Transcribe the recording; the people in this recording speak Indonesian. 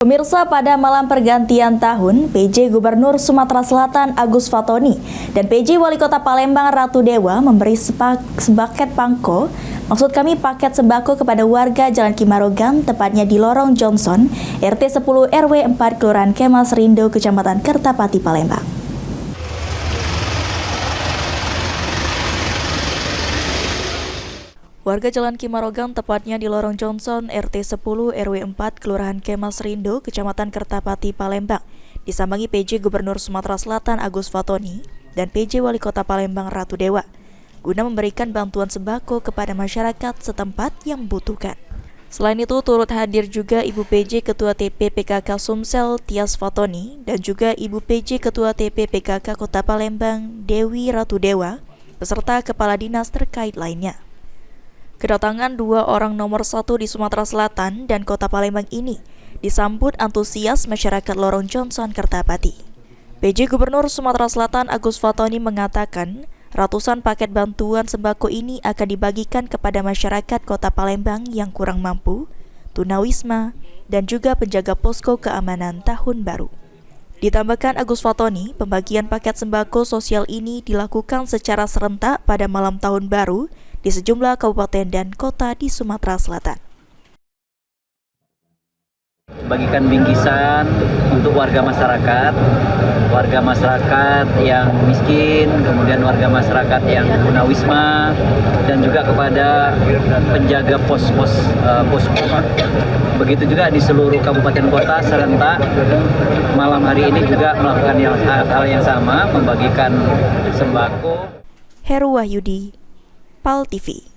Pemirsa, pada malam pergantian tahun, PJ Gubernur Sumatera Selatan Agus Fatoni dan PJ Wali Kota Palembang Ratu Dewa memberi sepaket paket sembako kepada warga Jalan Kimarogan, tepatnya di Lorong Johnson, RT 10 RW 4 Kelurahan Kemas Rindo, Kecamatan Kertapati, Palembang. Warga Jalan Kimarogan, tepatnya di Lorong Johnson, RT 10 RW 4 Kelurahan Kemas Rindo, Kecamatan Kertapati, Palembang, disambangi PJ Gubernur Sumatera Selatan Agus Fatoni dan PJ Wali Kota Palembang Ratu Dewa guna memberikan bantuan sembako kepada masyarakat setempat yang membutuhkan. Selain itu, turut hadir juga Ibu PJ Ketua TP PKK Sumsel Tias Fatoni dan juga Ibu PJ Ketua TP PKK Kota Palembang Dewi Ratu Dewa beserta kepala dinas terkait lainnya. Kedatangan dua orang nomor 1 di Sumatera Selatan dan Kota Palembang ini disambut antusias masyarakat Lorong Johnson, Kertapati. PJ Gubernur Sumatera Selatan Agus Fatoni mengatakan ratusan paket bantuan sembako ini akan dibagikan kepada masyarakat Kota Palembang yang kurang mampu, tunawisma, dan juga penjaga posko keamanan tahun baru. Ditambahkan Agus Fatoni, pembagian paket sembako sosial ini dilakukan secara serentak pada malam tahun baru di sejumlah kabupaten dan kota di Sumatera Selatan. Bagikan bingkisan untuk warga masyarakat yang miskin, kemudian warga masyarakat yang tunawisma, dan juga kepada penjaga posko. Begitu juga di seluruh kabupaten kota serentak malam hari ini juga melakukan hal yang sama, membagikan sembako. Heru Wahyudi, PAL TV.